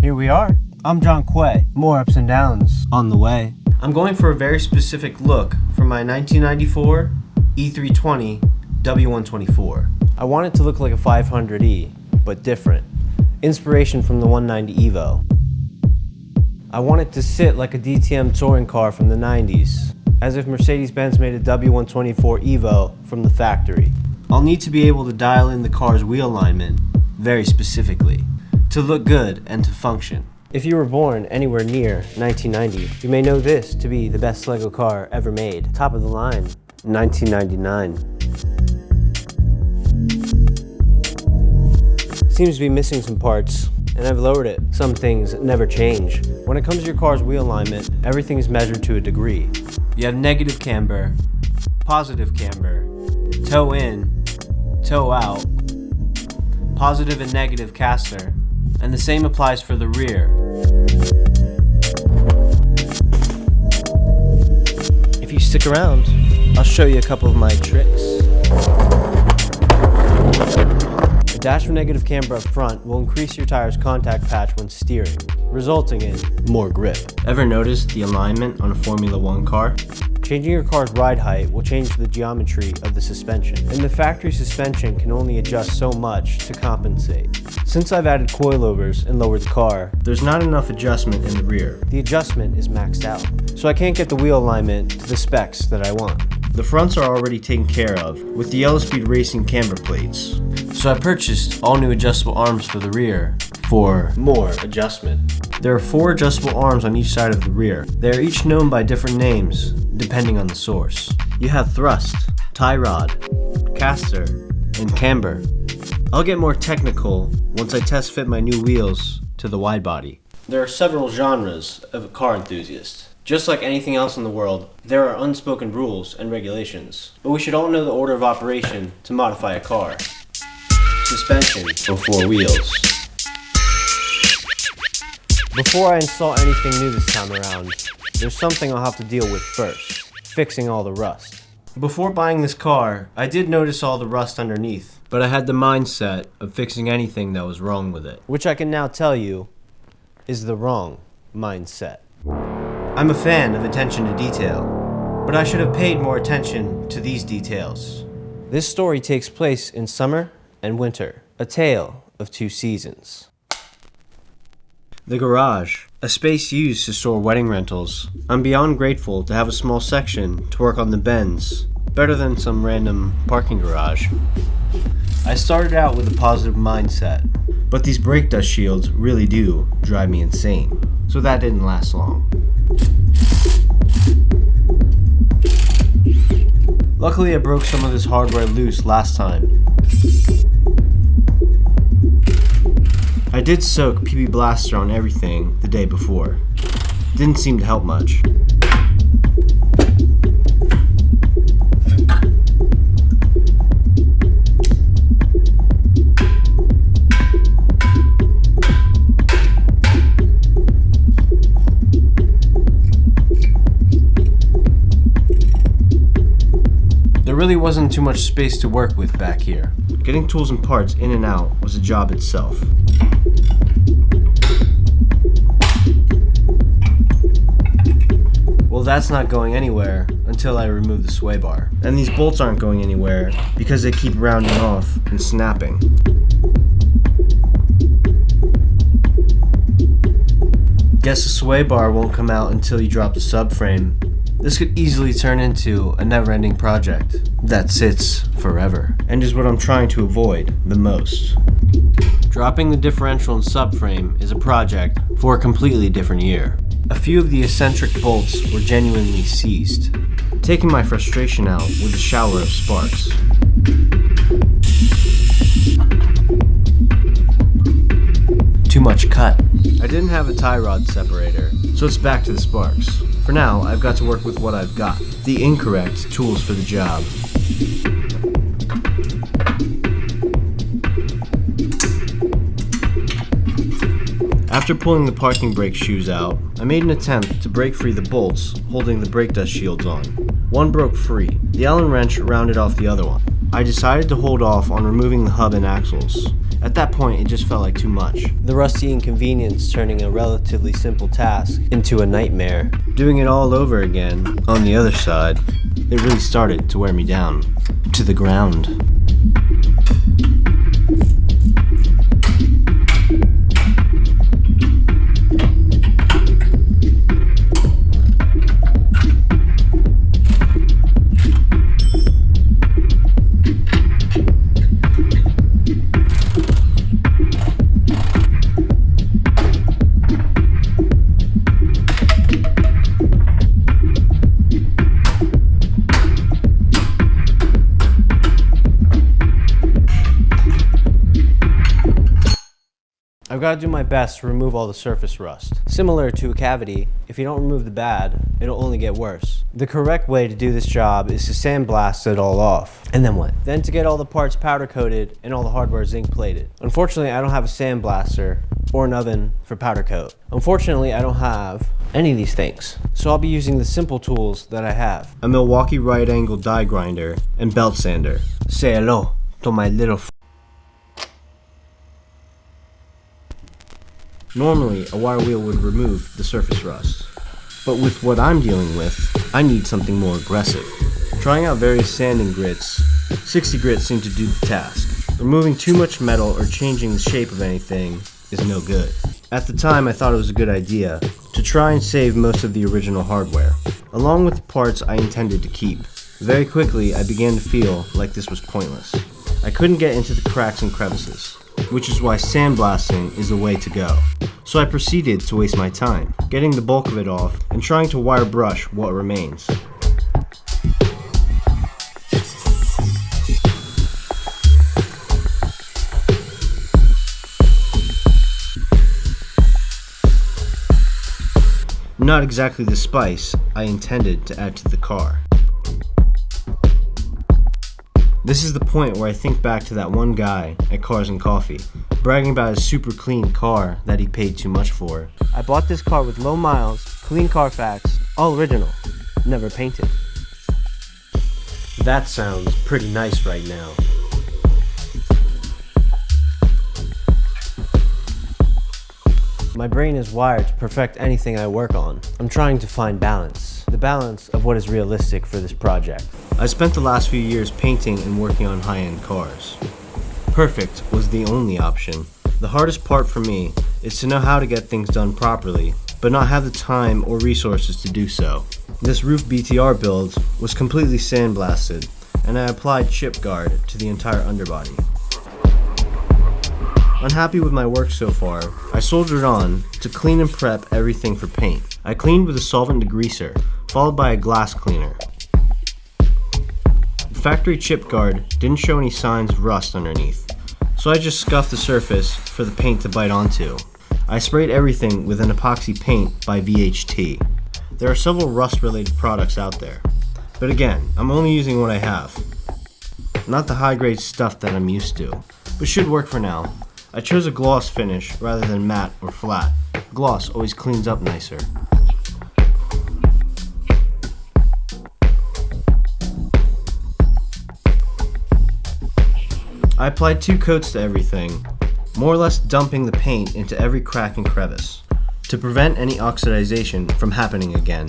Here we are. I'm Quay. More ups and downs on the way. I'm going for a very specific look for my 1994 E320 W124. I want it to look like a 500E, but different. Inspiration from the 190 Evo. I want it to sit like a DTM touring car from the 90s, as if Mercedes Benz made a W124 Evo from the factory. I'll need to be able to dial in the car's wheel alignment very specifically, to look good and to function. If you were born anywhere near 1990, you may know this to be the best Lego car ever made. Top of the line, 1999. Seems to be missing some parts, and I've lowered it. Some things never change. When it comes to your car's wheel alignment, everything is measured to a degree. You have negative camber, positive camber, toe in, toe out, positive and negative caster, and the same applies for the rear. If you stick around, I'll show you a couple of my tricks. A dash of negative camber up front will increase your tire's contact patch when steering, resulting in more grip. Ever noticed the alignment on a Formula 1 car? Changing your car's ride height will change the geometry of the suspension, and the factory suspension can only adjust so much to compensate. Since I've added coilovers and lowered the car, there's not enough adjustment in the rear. The adjustment is maxed out, so I can't get the wheel alignment to the specs that I want. The fronts are already taken care of with the Yellow Speed Racing camber plates, so I purchased all new adjustable arms for the rear for more adjustment. There are 4 adjustable arms on each side of the rear. They are each known by different names, depending on the source. You have thrust, tie rod, caster, and camber. I'll get more technical once I test fit my new wheels to the wide body. There are several genres of a car enthusiast. Just like anything else in the world, there are unspoken rules and regulations, but we should all know the order of operation to modify a car. Suspension before wheels. Before I install anything new this time around, there's something I'll have to deal with first, fixing all the rust. Before buying this car, I did notice all the rust underneath, but I had the mindset of fixing anything that was wrong with it, which I can now tell you is the wrong mindset. I'm a fan of attention to detail, but I should have paid more attention to these details. This story takes place in summer and winter, a tale of 2 seasons. The garage, a space used to store wedding rentals. I'm beyond grateful to have a small section to work on the Benz, better than some random parking garage. I started out with a positive mindset, but these brake dust shields really do drive me insane, so that didn't last long. Luckily I broke some of this hardware loose last time. I did soak PB Blaster on everything the day before. Didn't seem to help much. There really wasn't too much space to work with back here. Getting tools and parts in and out was a job itself. Well, that's not going anywhere until I remove the sway bar. And these bolts aren't going anywhere because they keep rounding off and snapping. Guess the sway bar won't come out until you drop the subframe. This could easily turn into a never-ending project that sits forever, and is what I'm trying to avoid the most. Dropping the differential and subframe is a project for a completely different year. A few of the eccentric bolts were genuinely seized, taking my frustration out with a shower of sparks. Too much cut. I didn't have a tie rod separator, So it's back to the sparks. For now, I've got to work with what I've got. The incorrect tools for the job. After pulling the parking brake shoes out, I made an attempt to break free the bolts holding the brake dust shields on. One broke free. The Allen wrench rounded off the other one. I decided to hold off on removing the hub and axles. At that point, it just felt like too much. The rusty inconvenience turning a relatively simple task into a nightmare. Doing it all over again, on the other side, it really started to wear me down. To the ground. I've got to do my best to remove all the surface rust. Similar to a cavity, if you don't remove the bad, it'll only get worse. The correct way to do this job is to sandblast it all off. And then what? Then to get all the parts powder coated and all the hardware zinc plated. Unfortunately, I don't have a sandblaster or an oven for powder coat. Unfortunately, I don't have any of these things. So I'll be using the simple tools that I have. A Milwaukee right angle die grinder and belt sander. Say hello to my little Normally, a wire wheel would remove the surface rust. But with what I'm dealing with, I need something more aggressive. Trying out various sanding grits, 60 grits seem to do the task. Removing too much metal or changing the shape of anything is no good. At the time, I thought it was a good idea to try and save most of the original hardware, along with the parts I intended to keep. Very quickly, I began to feel like this was pointless. I couldn't get into the cracks and crevices, which is why sandblasting is the way to go. So I proceeded to waste my time, getting the bulk of it off and trying to wire brush what remains. Not exactly the spice I intended to add to the car. This is the point where I think back to that one guy at Cars and Coffee, bragging about his super clean car that he paid too much for. I bought this car with low miles, clean Carfax, all original, never painted. That sounds pretty nice right now. My brain is wired to perfect anything I work on. I'm trying to find balance. The balance of what is realistic for this project. I spent the last few years painting and working on high-end cars. Perfect was the only option. The hardest part for me is to know how to get things done properly, but not have the time or resources to do so. This roof BTR build was completely sandblasted, and I applied chip guard to the entire underbody. Unhappy with my work so far, I soldered on to clean and prep everything for paint. I cleaned with a solvent degreaser, followed by a glass cleaner. The factory chip guard didn't show any signs of rust underneath, so I just scuffed the surface for the paint to bite onto. I sprayed everything with an epoxy paint by VHT. There are several rust-related products out there, but again, I'm only using what I have. Not the high-grade stuff that I'm used to, but should work for now. I chose a gloss finish rather than matte or flat. Gloss always cleans up nicer. I applied 2 coats to everything, more or less dumping the paint into every crack and crevice, to prevent any oxidization from happening again.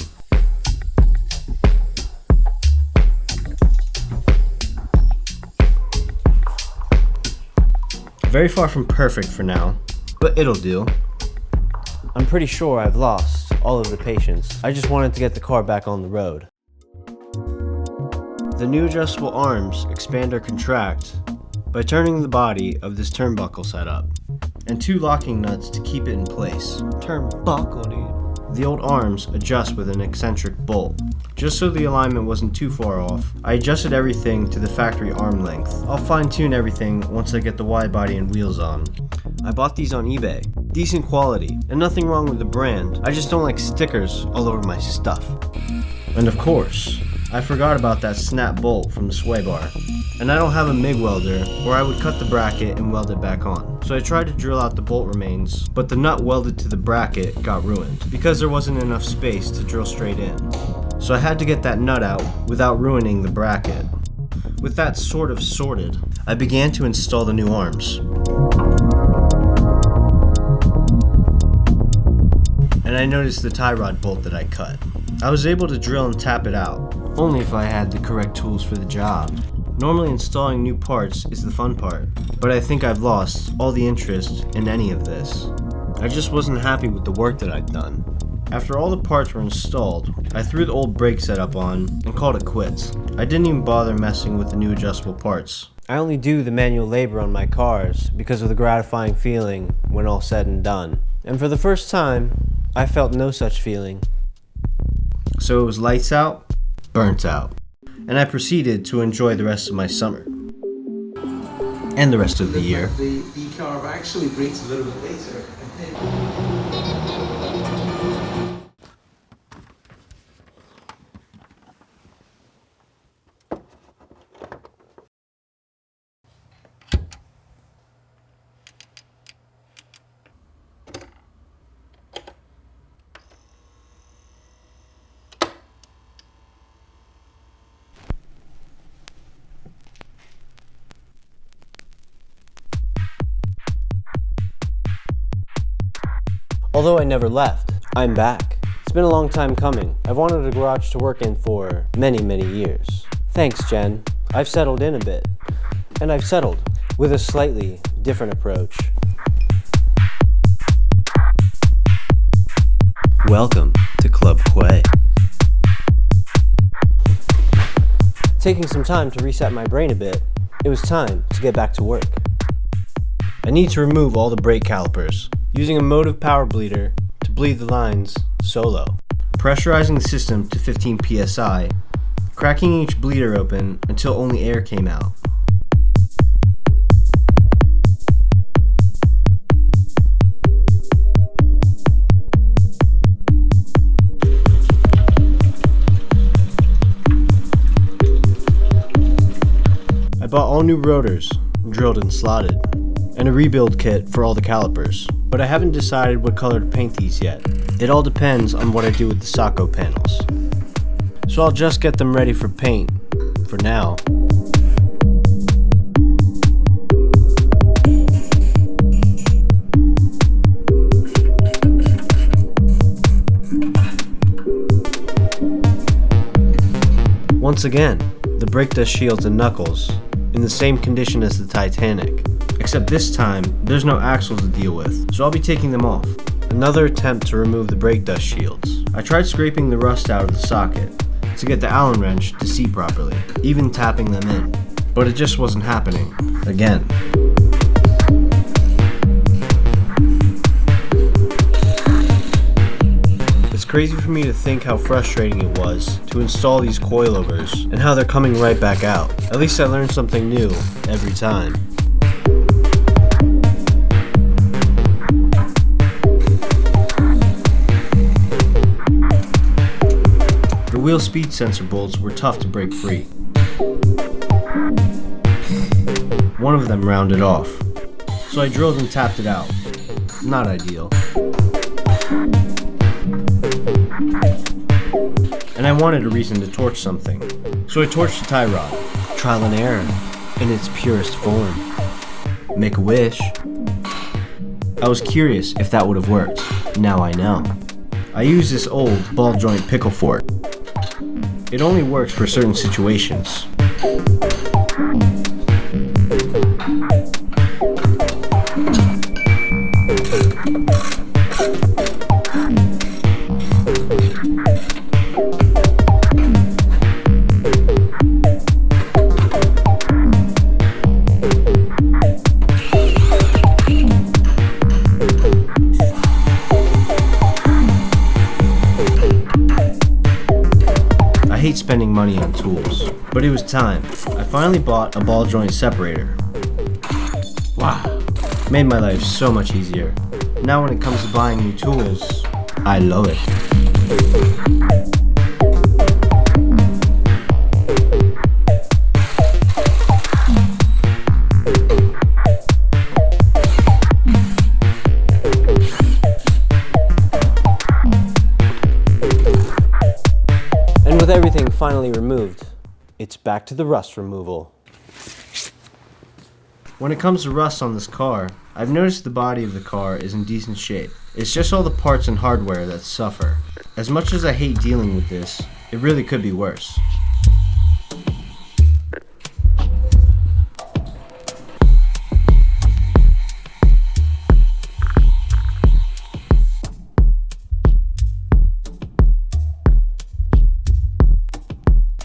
Very far from perfect for now, but it'll do. I'm pretty sure I've lost all of the patience. I just wanted to get the car back on the road. The new adjustable arms expand or contract by turning the body of this turnbuckle setup, and 2 locking nuts to keep it in place. Turnbuckle, dude. The old arms adjust with an eccentric bolt. Just so the alignment wasn't too far off, I adjusted everything to the factory arm length. I'll fine tune everything once I get the wide body and wheels on. I bought these on eBay. decent quality, and nothing wrong with the brand. I just don't like stickers all over my stuff. And of course, I forgot about that snap bolt from the sway bar. And I don't have a MIG welder, or I would cut the bracket and weld it back on. So I tried to drill out the bolt remains, but the nut welded to the bracket got ruined, because there wasn't enough space to drill straight in. So I had to get that nut out without ruining the bracket. With that sort of sorted, I began to install the new arms. And I noticed the tie rod bolt that I cut. I was able to drill and tap it out, only if I had the correct tools for the job. Normally installing new parts is the fun part, but I think I've lost all the interest in any of this. I just wasn't happy with the work that I'd done. After all the parts were installed, I threw the old brake setup on and called it quits. I didn't even bother messing with the new adjustable parts. I only do the manual labor on my cars because of the gratifying feeling when all said and done. And for the first time, I felt no such feeling. So it was lights out, burnt out. And I proceeded to enjoy the rest of my summer. And the rest of the year. The car actually breaks a little bit later. Although I never left, I'm back. It's been a long time coming. I've wanted a garage to work in for many, many years. Thanks, Jen. I've settled in a bit. And I've settled with a slightly different approach. Welcome to Club Quay. Taking some time to reset my brain a bit, it was time to get back to work. I need to remove all the brake calipers, using a motive power bleeder to bleed the lines solo. Pressurizing the system to 15 psi, cracking each bleeder open until only air came out. I bought all new rotors, drilled and slotted, and a rebuild kit for all the calipers, but I haven't decided what color to paint these yet. It all depends on what I do with the Socko panels. So I'll just get them ready for paint, for now. Once again, the brake dust shields and knuckles, in the same condition as the Titanic. Except this time, there's no axles to deal with, so I'll be taking them off. Another attempt to remove the brake dust shields. I tried scraping the rust out of the socket to get the Allen wrench to seat properly, even tapping them in. But it just wasn't happening. Again. It's crazy for me to think how frustrating it was to install these coilovers and how they're coming right back out. At least I learned something new every time. The wheel speed sensor bolts were tough to break free. One of them rounded off, so I drilled and tapped it out. Not ideal. And I wanted a reason to torch something, so I torched the tie rod. Trial and error, in its purest form. Make a wish. I was curious if that would have worked. Now I know. I use this old ball joint pickle fork. It only works for certain situations. I hate spending money on tools, but it was time. I finally bought a ball joint separator. Wow, made my life so much easier. Now when it comes to buying new tools, I love it. And with everything finally removed, it's back to the rust removal. When it comes to rust on this car, I've noticed the body of the car is in decent shape. It's just all the parts and hardware that suffer. As much as I hate dealing with this, it really could be worse.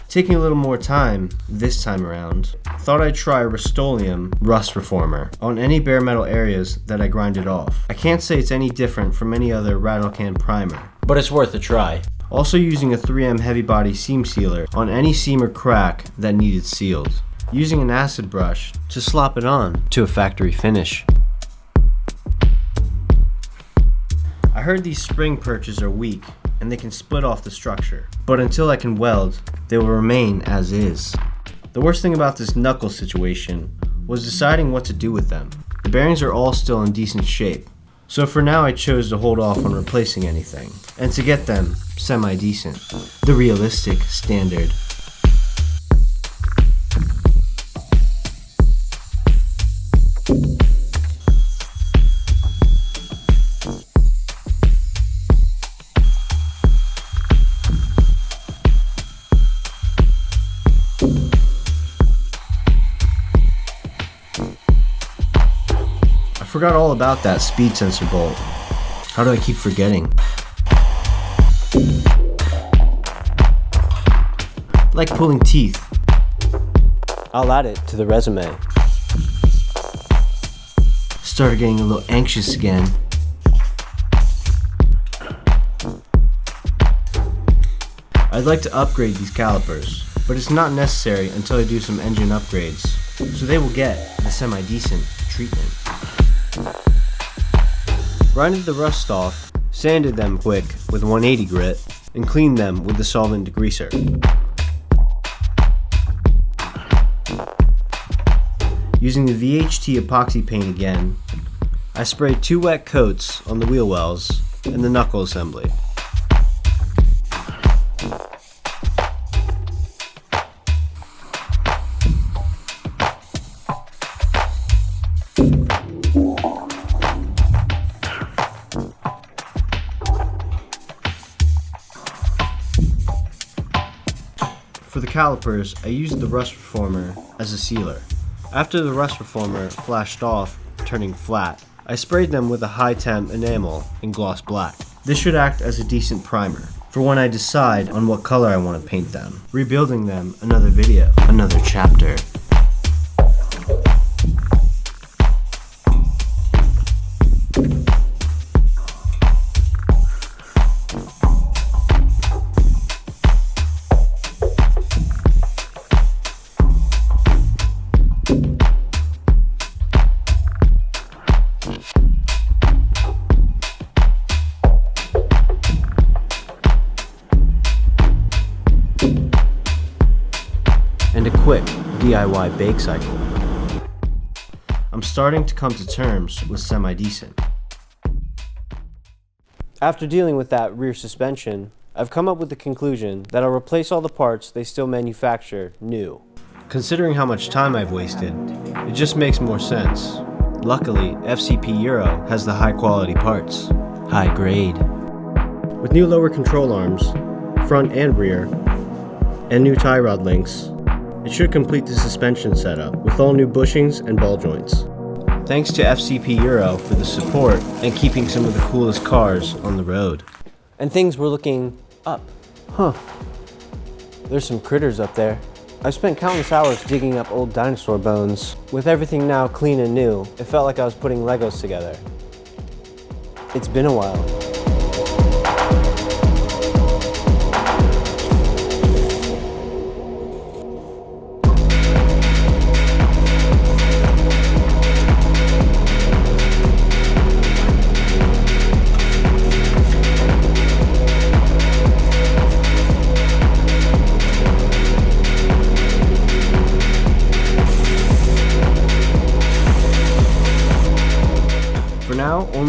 Taking a little more time this time around, thought I'd try Rust-Oleum Rust Reformer on any bare metal areas that I grinded off. I can't say it's any different from any other rattle can primer, but it's worth a try. Also using a 3M heavy body seam sealer on any seam or crack that needed sealed. Using an acid brush to slop it on to a factory finish. I heard these spring perches are weak and they can split off the structure, but until I can weld, they will remain as is. The worst thing about this knuckle situation was deciding what to do with them. The bearings are all still in decent shape, so for now I chose to hold off on replacing anything, and to get them semi-decent, the realistic standard. I forgot all about that speed sensor bolt. How do I keep forgetting? Like pulling teeth. I'll add it to the resume. Started getting a little anxious again. I'd like to upgrade these calipers, but it's not necessary until I do some engine upgrades, so they will get the semi-decent treatment. Grinded the rust off, sanded them quick with 180 grit, and cleaned them with the solvent degreaser. Using the VHT epoxy paint again, I sprayed 2 wet coats on the wheel wells and the knuckle assembly. For the calipers, I used the rust reformer as a sealer. After the rust reformer flashed off, turning flat, I sprayed them with a high temp enamel in gloss black. This should act as a decent primer for when I decide on what color I want to paint them. Rebuilding them, another video, another chapter. And a quick DIY bake cycle. I'm starting to come to terms with semi-decent. After dealing with that rear suspension, I've come up with the conclusion that I'll replace all the parts they still manufacture new. Considering how much time I've wasted, it just makes more sense. Luckily, FCP Euro has the high quality parts. High grade. With new lower control arms, front and rear, and new tie rod links, it should complete the suspension setup with all new bushings and ball joints. Thanks to FCP Euro for the support and keeping some of the coolest cars on the road. And things were looking up. There's some critters up there. I've spent countless hours digging up old dinosaur bones. With everything now clean and new, it felt like I was putting Legos together. It's been a while.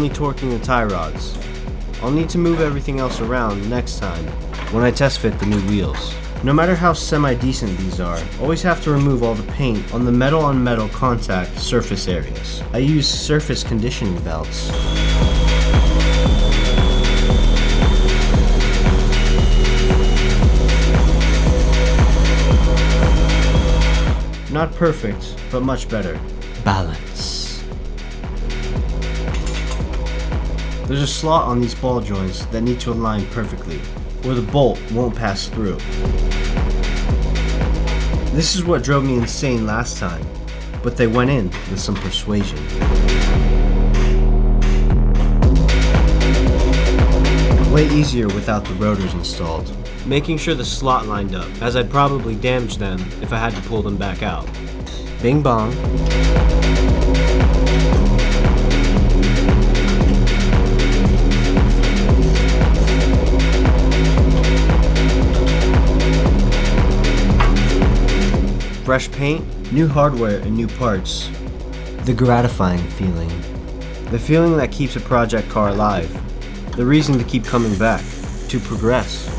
only torquing the tie rods. I'll need to move everything else around next time when I test fit the new wheels. No matter how semi-decent these are, always have to remove all the paint on the metal-on-metal contact surface areas. I use surface conditioning belts. Not perfect, but much better. Balance. There's a slot on these ball joints that need to align perfectly, or the bolt won't pass through. This is what drove me insane last time, but they went in with some persuasion. Way easier without the rotors installed. Making sure the slot lined up, as I'd probably damage them if I had to pull them back out. Bing bong. Fresh paint, new hardware, and new parts. The gratifying feeling. The feeling that keeps a project car alive. The reason to keep coming back. To progress.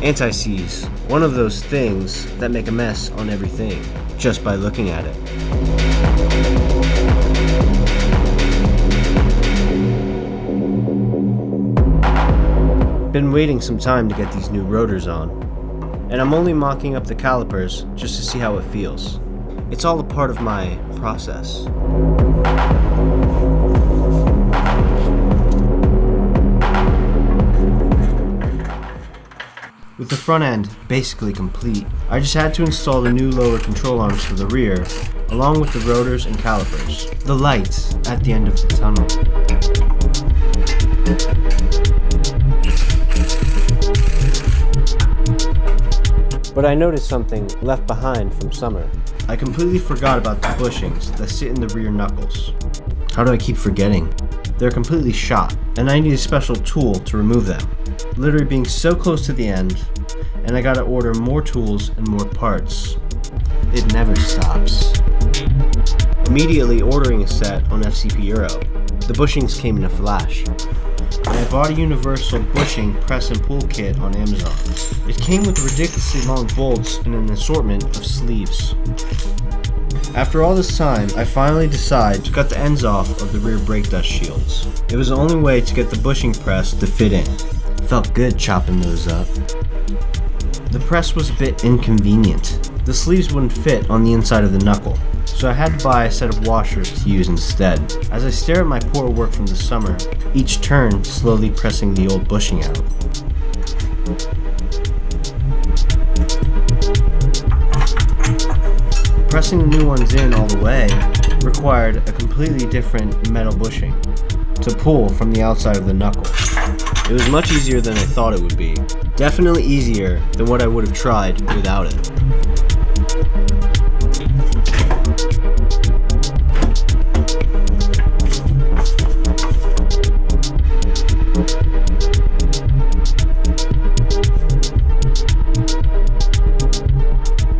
Anti-seize, one of those things that make a mess on everything, just by looking at it. Been waiting some time to get these new rotors on, and I'm only mocking up the calipers just to see how it feels. It's all a part of my process. With the front end basically complete, I just had to install the new lower control arms for the rear, along with the rotors and calipers. The lights at the end of the tunnel. But I noticed something left behind from summer. I completely forgot about the bushings that sit in the rear knuckles. How do I keep forgetting? They're completely shot, and I need a special tool to remove them. Literally being so close to the end, and I gotta order more tools and more parts. It never stops. Immediately ordering a set on FCP Euro. The bushings came in a flash. And I bought a universal bushing press and pull kit on Amazon. It came with ridiculously long bolts and an assortment of sleeves. After all this time, I finally decided to cut the ends off of the rear brake dust shields. It was the only way to get the bushing press to fit in. Felt good chopping those up. The press was a bit inconvenient. The sleeves wouldn't fit on the inside of the knuckle, so I had to buy a set of washers to use instead. As I stare at my poor work from the summer, each turn slowly pressing the old bushing out. Pressing the new ones in all the way required a completely different metal bushing to pull from the outside of the knuckle. It was much easier than I thought it would be. Definitely easier than what I would have tried without it.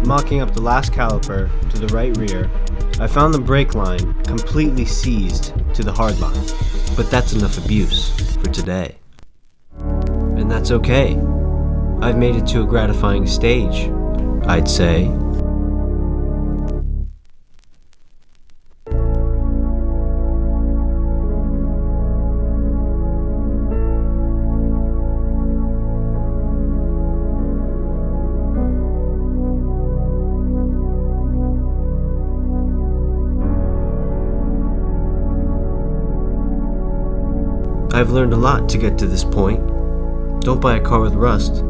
Mocking up the last caliper to the right rear, I found the brake line completely seized to the hard line. But that's enough abuse for today. And that's okay. I've made it to a gratifying stage, I'd say. I've learned a lot to get to this point. Don't buy a car with rust.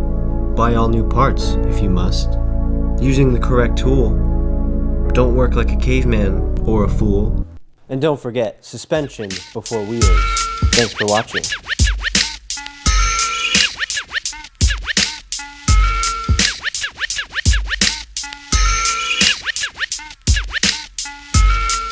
Buy all new parts if you must. Using the correct tool. Don't work like a caveman or a fool. And don't forget, suspension before wheels. Thanks for watching.